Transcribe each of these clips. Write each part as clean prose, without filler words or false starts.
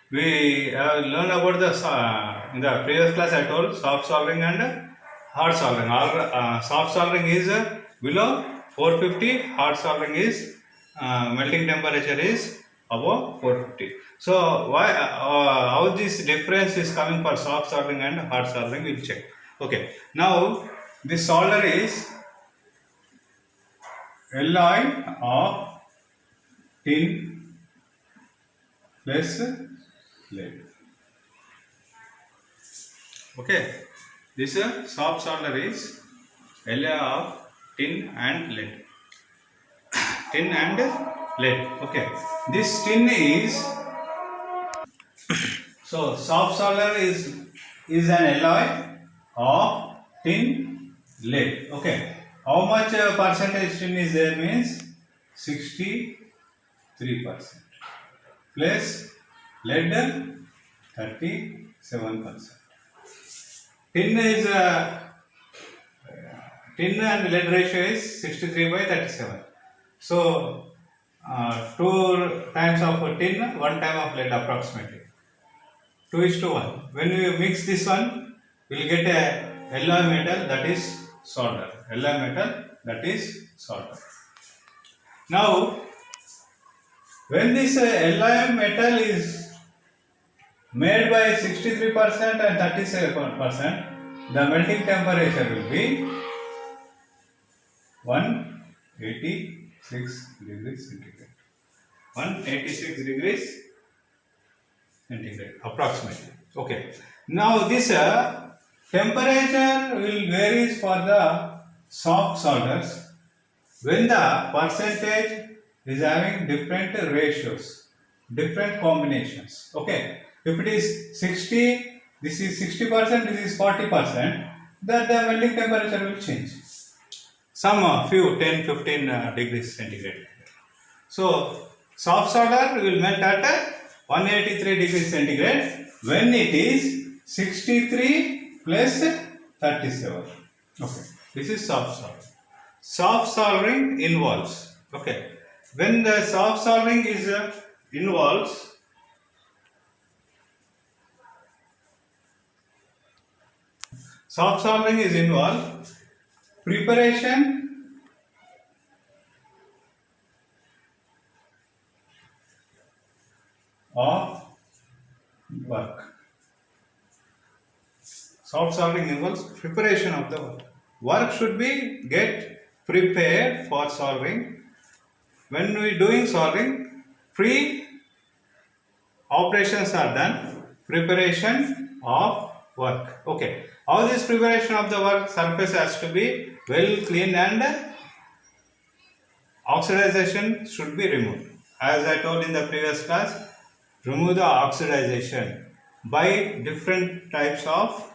We have learned about the in the previous class. I told soft soldering and hard soldering. Soft soldering is below 450. Hard soldering is melting temperature is above 450. So why how this difference is coming for soft soldering and hard soldering? We'll check. Okay. Now this solder is alloy of tin plus lead. Okay, this soft solder is alloy of tin and lead. Tin and lead. Okay, this tin is so soft solder is an alloy of tin lead. Okay, how much percentage tin is there means 63% plus lead 37%. Tin is tin and lead ratio is 63/37. So 2 times of tin, 1 time of lead approximately. 2:1. When we mix this one, we will get a alloy metal that is solder. Alloy metal that is solder. Now, when this alloy metal is made by 63% and 37%, the melting temperature will be 186 degrees centigrade. 186 degrees centigrade approximately. Okay. Now this temperature will varies for the soft solders when the percentage is having different ratios, different combinations. Okay. If it is 60, this is 60%, this is 40%, then the melting temperature will change. Some few 10-15 degrees centigrade. So soft solder will melt at 183 degrees centigrade when it is 63 plus 37. Okay, this is soft soldering. Soft soldering involves. Okay, when the soft soldering is involves. Soft soldering is involved preparation of work. Soft soldering involves preparation of the work. Work should be get prepared for soldering. When we doing soldering, pre operations are done. Preparation of work. Okay. How this preparation of the work surface has to be well cleaned and oxidization should be removed. As I told in the previous class, remove the oxidization by different types of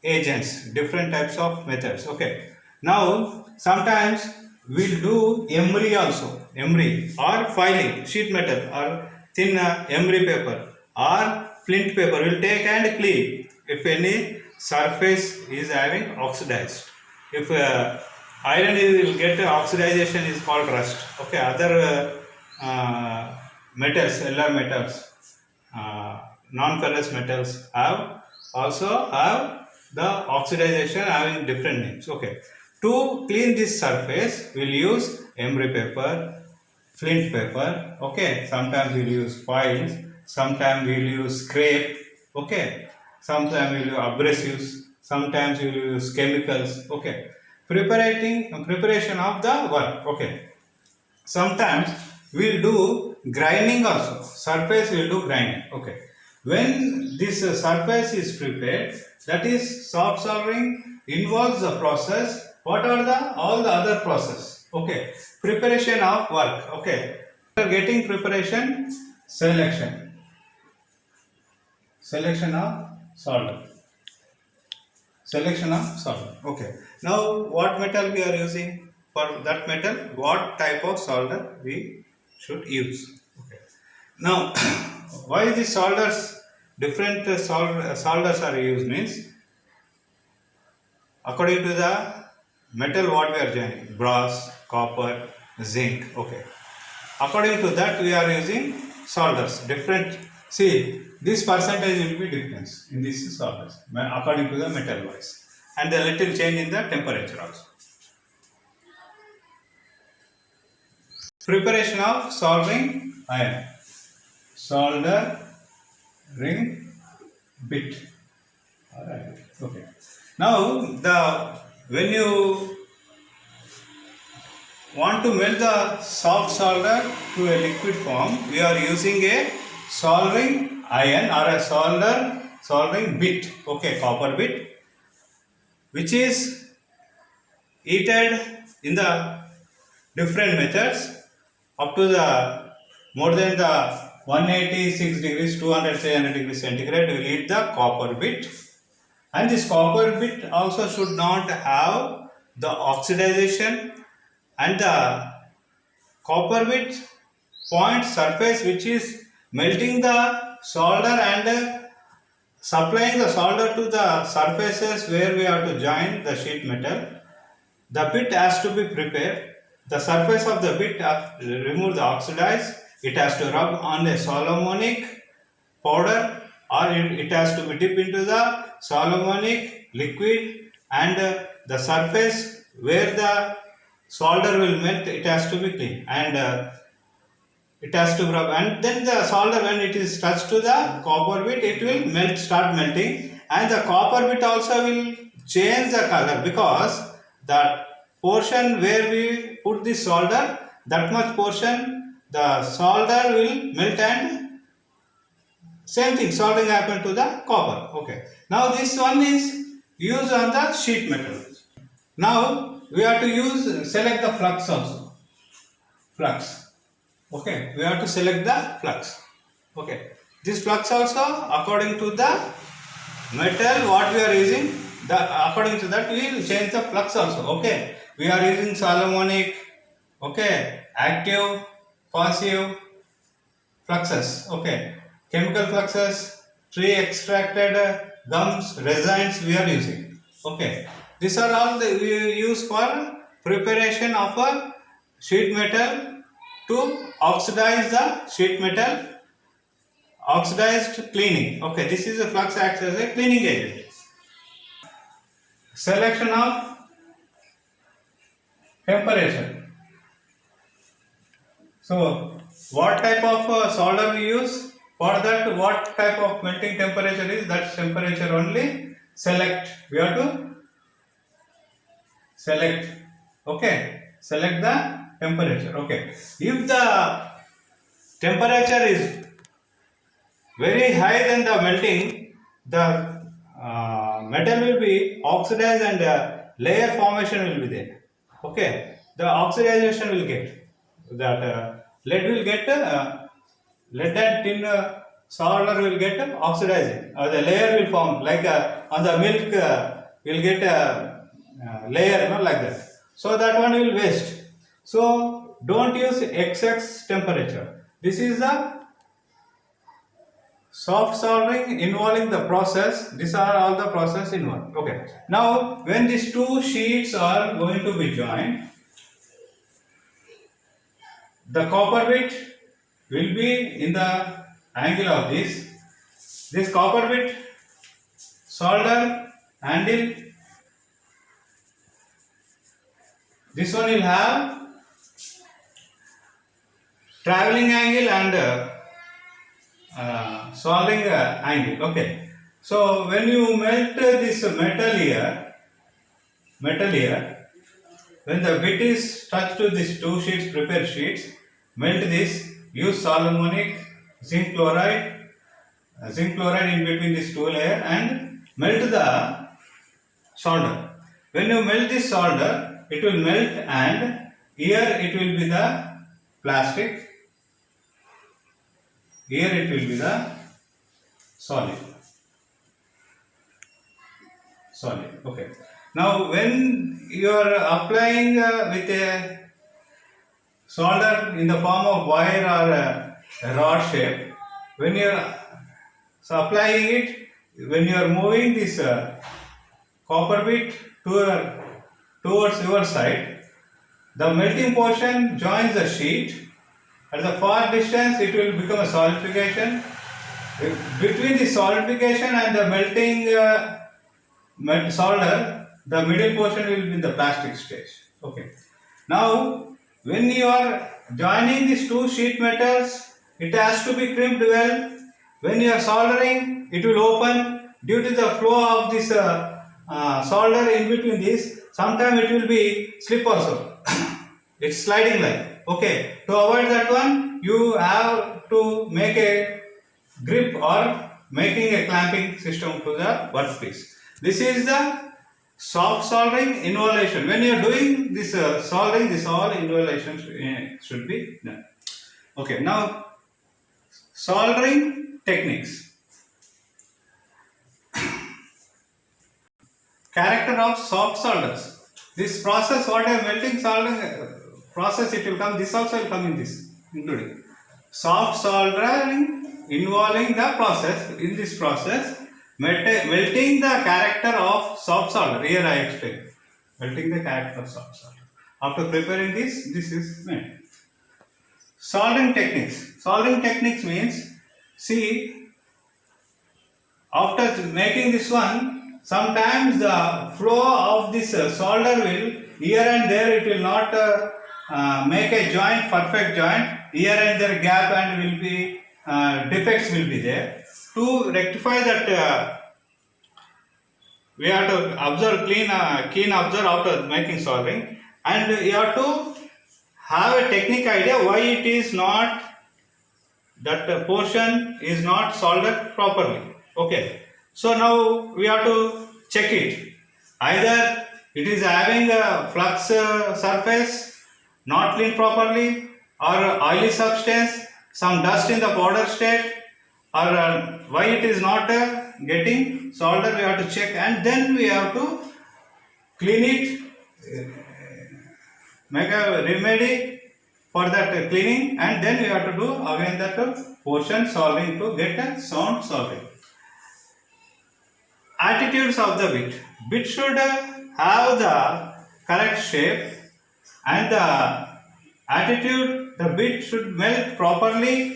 agents, different types of methods. Okay. Now, sometimes we'll do emery also, emery or filing, sheet metal or thin emery paper or flint paper. We'll take and clean if any surface is having oxidized. If iron will get oxidization is called rust. Okay. Other metals, alloy metals, non-ferrous metals also have the oxidization having different names. Okay. To clean this surface, we'll use emery paper, flint paper. Okay. Sometimes we'll use files. Sometimes we'll use scrape. Okay. Sometimes we'll use abrasives. Sometimes we'll use chemicals. Okay. Preparation of the work. Okay. Sometimes we'll do grinding also. Surface will do grinding. Okay. When this surface is prepared, that is soft soldering involves the process. What are all the other process? Okay. Preparation of work. Okay. After getting preparation, selection. Selection of solder. Selection of solder. Okay. Now, what metal we are using for that metal? What type of solder we should use? Okay. Now, why these solders, different solders are used means according to the metal what we are joining, brass, copper, zinc. Okay. According to that we are using solders, different See, this percentage will be difference in this solvers according to the metal wise, and the little change in the temperature also. Preparation of soldering iron. Soldering bit. Alright. Okay. Now when you want to melt the soft solder to a liquid form, we are using a soldering iron or a soldering bit. Okay, copper bit, which is heated in the different methods up to the more than the 186 degrees, 200, 300 degrees centigrade. We will heat the copper bit, and this copper bit also should not have the oxidization, and the copper bit point surface which is melting the solder and supplying the solder to the surfaces where we have to join the sheet metal. The bit has to be prepared. The surface of the bit remove the oxidize. It has to rub on a Solomonic powder, or it has to be dipped into the Solomonic liquid, and the surface where the solder will melt, it has to be clean, and it has to rub, and then the solder, when it is touched to the copper bit, it will start melting, and the copper bit also will change the color, because that portion where we put the solder, that much portion the solder will melt, and same thing soldering happen to the copper. Okay. Now this one is used on the sheet metal. Now we have to select the flux also. Flux. Okay. We have to select the flux. Okay. This flux also according to the metal what we are using, according to that we will change the flux also. Okay. We are using Solomonic, okay, active, passive fluxes, okay, chemical fluxes, tree extracted gums, resins we are using. Okay, these are all we use for preparation of a sheet metal to oxidize the sheet metal, oxidized cleaning. Okay, this is a flux acts as a cleaning agent. Selection of temperature. So, what type of solder we use? For that, what type of melting temperature is, that temperature only select. We have to select. Okay, select the temperature. Okay, if the temperature is very high than the melting, the metal will be oxidized and layer formation will be there. Okay, the oxidization will get, that lead will get, lead and tin solder will get oxidizing, or the layer will form, like on the milk will get a layer, like that. So that one will waste. So don't use XX temperature. This is the soft soldering involving the process. These are all the process involved. Okay. Now when these two sheets are going to be joined, the copper bit will be in the angle of this. This copper bit solder handle, this one will have traveling angle and soldering angle. Okay. So when you melt this metal here, when the bit is touched to these two sheets, prepared sheets, melt this, use Solomonic, zinc chloride in between these two layers, and melt the solder. When you melt this solder, it will melt, and here it will be the plastic, here it will be the solid. Okay. Now when you are applying with a solder in the form of wire or a rod shape, when you are applying it, when you are moving this copper bit towards your side, the melting portion joins the sheet. At the far distance, it will become a solidification. between the solidification and the melting solder, the middle portion will be in the plastic stage. Okay. Now, when you are joining these two sheet metals, it has to be crimped well. When you are soldering, it will open due to the flow of this solder in between this. Sometimes it will be slip also. It's sliding line. Okay. To avoid that one, you have to make a grip or making a clamping system to the workpiece. This is the soft soldering involution. When you are doing this soldering, this all involution should be done. Okay, now soldering techniques. Character of soft solders. This process, what a melting soldering process, it will come. This also will come in this, including soft soldering involving the process. In this process, melting the character of soft solder. Here I explain. Melting the character of soft solder. After preparing this, this is made. Soldering techniques. Soldering techniques means, see, after making this one, sometimes the flow of this solder will, here and there it will not make a joint, perfect joint. Here and there gap and will be defects will be there. To rectify that, we have to observe keen observe after making soldering, and you have to have a technique idea why it is not, that portion is not soldered properly. Okay, so now we have to check it. Either it is having a flux surface not cleaned properly, or oily substance, some dust in the powder state, or why it is not getting soldered, we have to check, and then we have to clean it, make a remedy for that cleaning, and then we have to do again that portion soldering to get a sound soldering. Attitudes of the bit. Bit should have the correct shape, and the attitude, the bit should melt properly.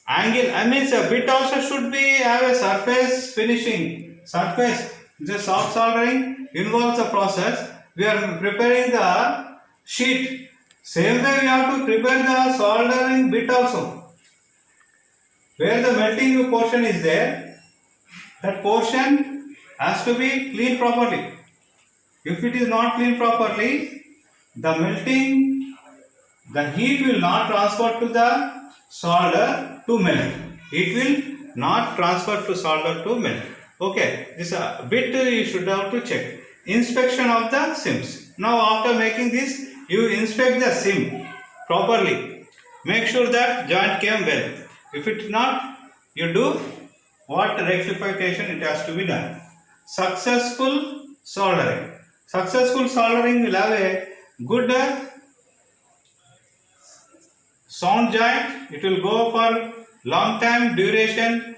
Angle, I mean a bit also should be have a surface finishing. Surface, the soft soldering involves the process. We are preparing the sheet. Same way we have to prepare the soldering bit also. Where the melting portion is there, that portion has to be cleaned properly. If it is not cleaned properly, the melting, the heat will not transfer to the solder to melt. It will not transfer to solder to melt. Okay, this bit you should have to check. Inspection of the sims. Now after making this, you inspect the sim properly. Make sure that joint came well. If it not, you do what rectification it has to be done. Successful soldering. Successful soldering will have a good sound joint. It will go for long time duration.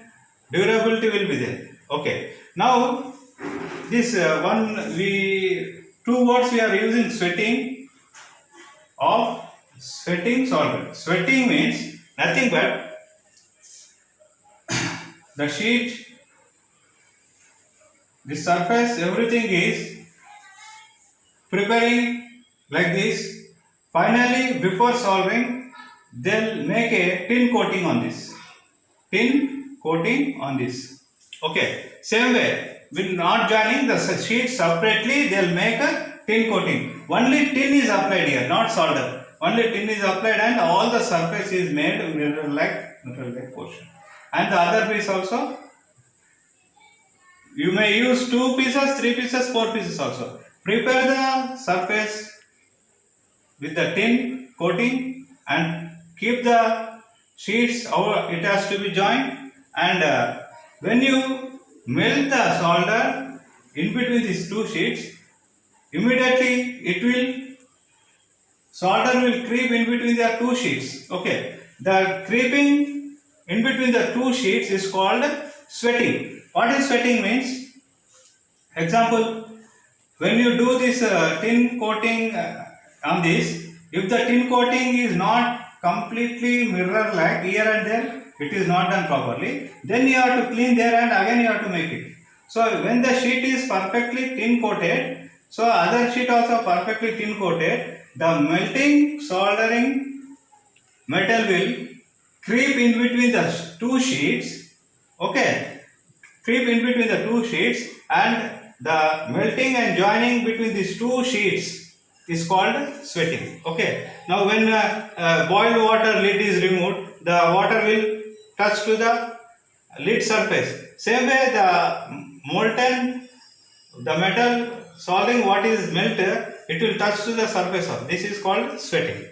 Durability will be there. Okay. Now this two words we are using: sweating of sweating solvent. Sweating means nothing but the sheet, the surface, everything is preparing like this. Finally, before solving, they'll make a tin coating on this. Tin coating on this. Okay. Same way, with not joining the sheet separately, they'll make a tin coating. Only tin is applied here, not solder. Only tin is applied and all the surface is made mirror-like portion. And the other piece also, you may use 2 pieces, 3 pieces, 4 pieces also. Prepare the surface with the tin coating and keep the sheets over, it has to be joined, and when you melt the solder in between these 2 sheets, immediately it will, solder will creep in between the 2 sheets. Okay, the creeping in between the 2 sheets is called sweating. What is sweating means? Example, when you do this tin coating on this, if the tin coating is not completely mirror like here and there, it is not done properly, then you have to clean there and again you have to make it. So when the sheet is perfectly tin coated, so other sheet also perfectly tin coated, the melting soldering metal will creep in between the two sheets, okay, creep in between the two sheets, and the melting and joining between these two sheets is called sweating. Okay. Now when boiled water lid is removed, the water will touch to the lid surface. Same way the metal solving what is melted, it will touch to the surface of. This is called sweating.